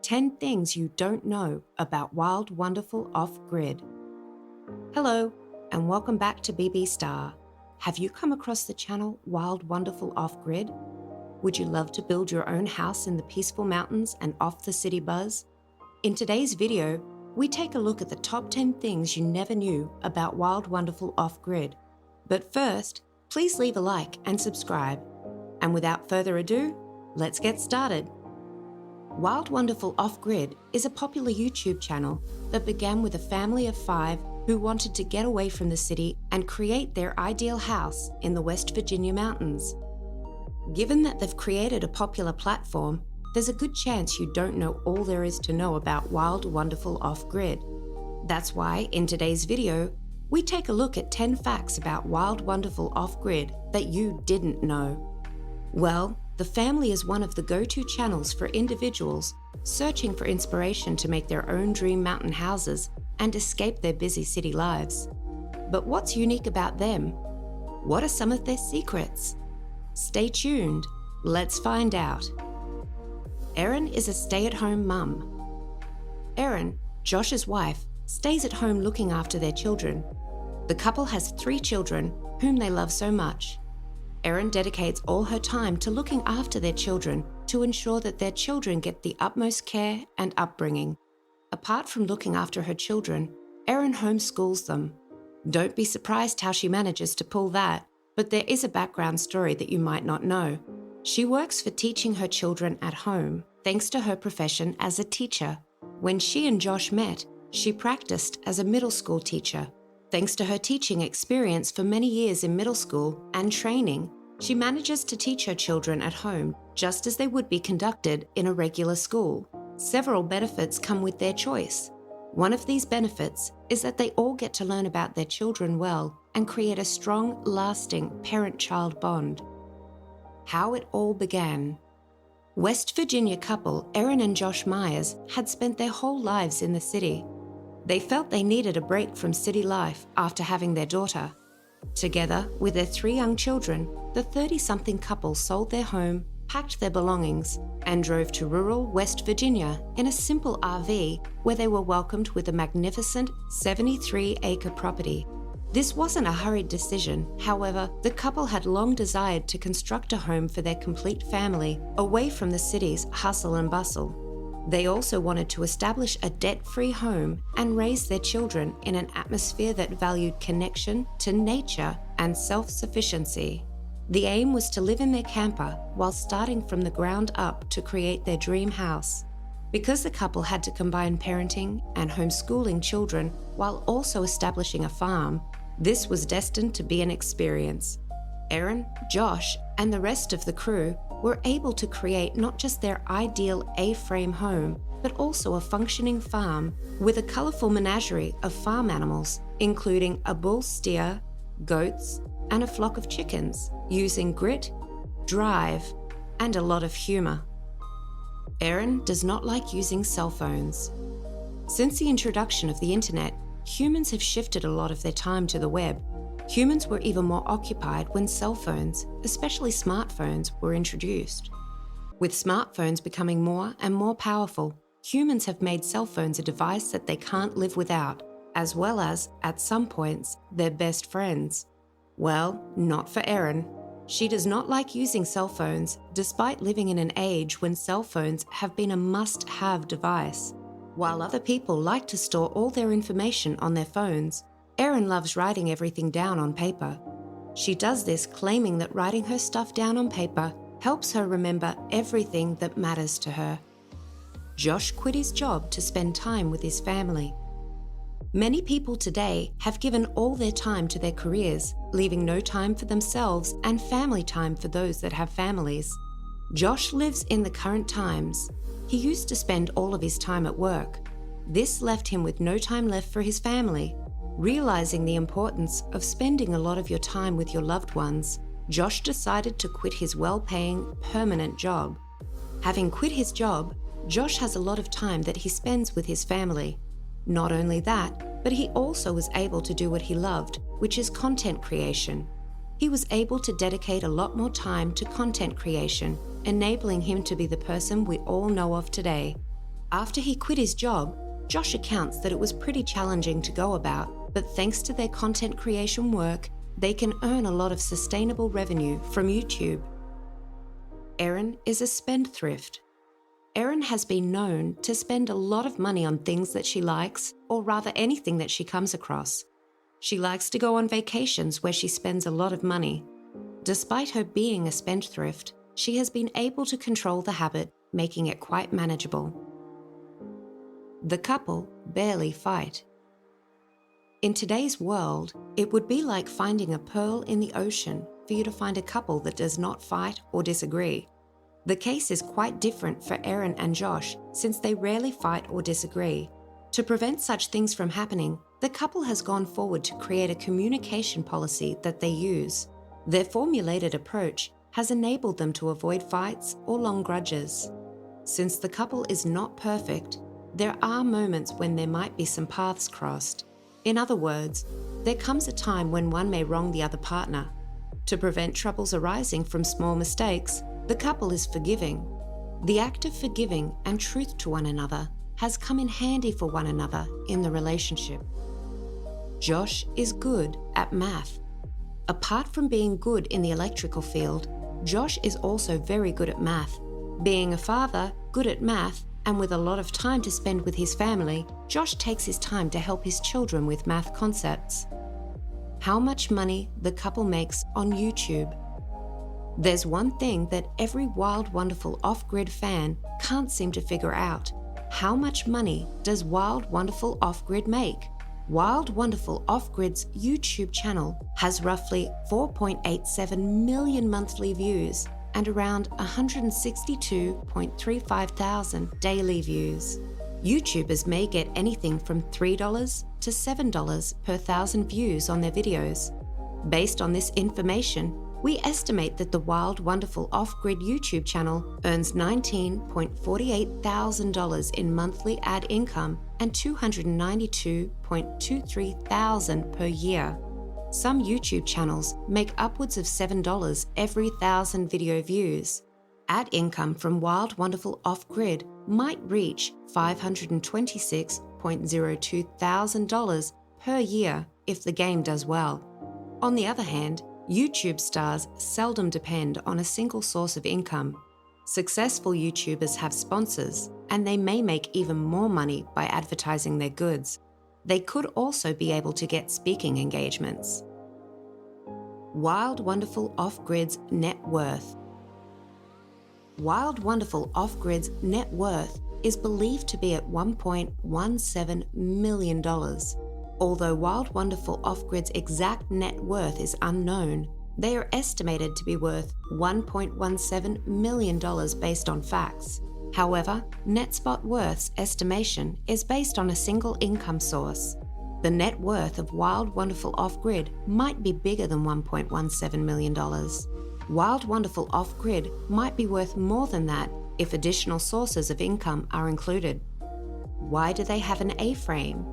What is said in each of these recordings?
10 things you don't know about Wild Wonderful Off-Grid. Hello, and welcome back to BB Star. Have you come across the channel Wild Wonderful Off-Grid? Would you love to build your own house in the peaceful mountains and off the city buzz? In today's video, we take a look at the top 10 things you never knew about Wild Wonderful Off-Grid. But first, please leave a like and subscribe. And without further ado, let's get started. Wild Wonderful Off-Grid is a popular YouTube channel that began with a family of 5 who wanted to get away from the city and create their ideal house in the West Virginia mountains. Given that they've created a popular platform, there's a good chance you don't know all there is to know about Wild Wonderful Off-Grid. That's why, in today's video, we take a look at 10 facts about Wild Wonderful Off-Grid that you didn't know. Well, the family is one of the go-to channels for individuals searching for inspiration to make their own dream mountain houses and escape their busy city lives. But what's unique about them? What are some of their secrets? Stay tuned, let's find out. Erin is a stay-at-home mum. Erin, Josh's wife, stays at home looking after their children. The couple has 3 children whom they love so much. Erin dedicates all her time to looking after their children to ensure that their children get the utmost care and upbringing. Apart from looking after her children, Erin homeschools them. Don't be surprised how she manages to pull that, but there is a background story that you might not know. She works for teaching her children at home, thanks to her profession as a teacher. When she and Josh met, she practiced as a middle school teacher. Thanks to her teaching experience for many years in middle school and training, she manages to teach her children at home just as they would be conducted in a regular school. Several benefits come with their choice. One of these benefits is that they all get to learn about their children well and create a strong, lasting parent-child bond. How it all began. West Virginia couple Erin and Josh Myers had spent their whole lives in the city. They felt they needed a break from city life after having their daughter. Together with their 3 young children, the 30-something couple sold their home, packed their belongings, and drove to rural West Virginia in a simple RV where they were welcomed with a magnificent 73-acre property. This wasn't a hurried decision, however, the couple had long desired to construct a home for their complete family away from the city's hustle and bustle. They also wanted to establish a debt-free home and raise their children in an atmosphere that valued connection to nature and self-sufficiency. The aim was to live in their camper while starting from the ground up to create their dream house. Because the couple had to combine parenting and homeschooling children while also establishing a farm, this was destined to be an experience. Erin, Josh, and the rest of the crew were able to create not just their ideal Aframe home, but also a functioning farm with a colorful menagerie of farm animals, including a bull steer, goats, and a flock of chickens, using grit, drive, and a lot of humor. Erin does not like using cell phones. Since the introduction of the internet, humans have shifted a lot of their time to the web. Humans were even more occupied when cell phones, especially smartphones, were introduced. With smartphones becoming more and more powerful, humans have made cell phones a device that they can't live without, as well as, at some points, their best friends. Well, not for Erin. She does not like using cell phones, despite living in an age when cell phones have been a must-have device. While other people like to store all their information on their phones, Erin loves writing everything down on paper. She does this claiming that writing her stuff down on paper helps her remember everything that matters to her. Josh quit his job to spend time with his family. Many people today have given all their time to their careers, leaving no time for themselves and family time for those that have families. Josh lives in the current times. He used to spend all of his time at work. This left him with no time left for his family. Realizing the importance of spending a lot of your time with your loved ones, Josh decided to quit his well-paying, permanent job. Having quit his job, Josh has a lot of time that he spends with his family. Not only that, but he also was able to do what he loved, which is content creation. He was able to dedicate a lot more time to content creation, enabling him to be the person we all know of today. After he quit his job, Josh accounts that it was pretty challenging to go about, but thanks to their content creation work, they can earn a lot of sustainable revenue from YouTube. Erin is a spendthrift. Erin has been known to spend a lot of money on things that she likes, or rather anything that she comes across. She likes to go on vacations where she spends a lot of money. Despite her being a spendthrift, she has been able to control the habit, making it quite manageable. The couple barely fight. In today's world, it would be like finding a pearl in the ocean for you to find a couple that does not fight or disagree. The case is quite different for Erin and Josh, since they rarely fight or disagree. To prevent such things from happening, the couple has gone forward to create a communication policy that they use. Their formulated approach has enabled them to avoid fights or long grudges. Since the couple is not perfect, there are moments when there might be some paths crossed. In other words, there comes a time when one may wrong the other partner. To prevent troubles arising from small mistakes, the couple is forgiving. The act of forgiving and truth to one another has come in handy for one another in the relationship. Josh is good at math. Apart from being good in the electrical field, Josh is also very good at math. Being a father, good at math, and with a lot of time to spend with his family, Josh takes his time to help his children with math concepts. How much money the couple makes on YouTube. There's one thing that every Wild Wonderful Off-Grid fan can't seem to figure out. How much money does Wild Wonderful Off-Grid make? Wild Wonderful Off-Grid's YouTube channel has roughly 4.87 million monthly views and around 162.35 thousand daily views. YouTubers may get anything from $3 to $7 per thousand views on their videos. Based on this information, we estimate that the Wild Wonderful Off-Grid YouTube channel earns $19.48 thousand in monthly ad income and $292.23 thousand per year. Some YouTube channels make upwards of $7 every 1,000 video views. Ad income from Wild Wonderful Off-Grid might reach $526.02 thousand per year if the game does well. On the other hand, YouTube stars seldom depend on a single source of income. Successful YouTubers have sponsors, and they may make even more money by advertising their goods. They could also be able to get speaking engagements. Wild Wonderful Off-Grid's net worth. Wild Wonderful Off-Grid's net worth is believed to be at $1.17 million. Although Wild Wonderful Off-Grid's exact net worth is unknown, they are estimated to be worth $1.17 million based on facts. However, NetSpot Worth's estimation is based on a single income source. The net worth of Wild Wonderful Off-Grid might be bigger than $1.17 million. Wild Wonderful Off-Grid might be worth more than that if additional sources of income are included. Why do they have an A-frame?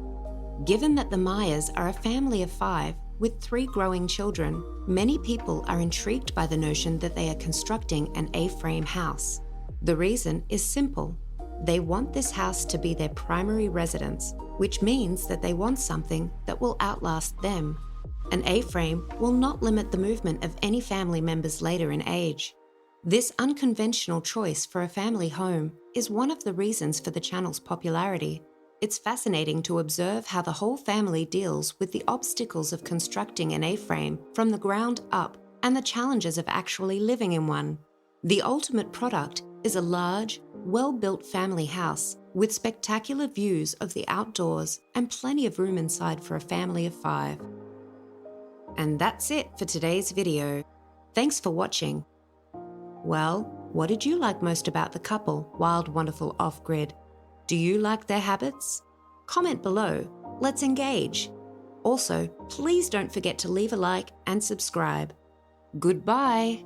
Given that the Myers are a family of 5 with 3 growing children, many people are intrigued by the notion that they are constructing an A-frame house. The reason is simple. They want this house to be their primary residence, which means that they want something that will outlast them. An A-frame will not limit the movement of any family members later in age. This unconventional choice for a family home is one of the reasons for the channel's popularity. It's fascinating to observe how the whole family deals with the obstacles of constructing an A-frame from the ground up and the challenges of actually living in one. The ultimate product is a large, well-built family house with spectacular views of the outdoors and plenty of room inside for a family of 5. And that's it for today's video. Thanks for watching. Well, what did you like most about the couple Wild Wonderful Off-Grid? Do you like their habits? Comment below. Let's engage. Also, please don't forget to leave a like and subscribe. Goodbye.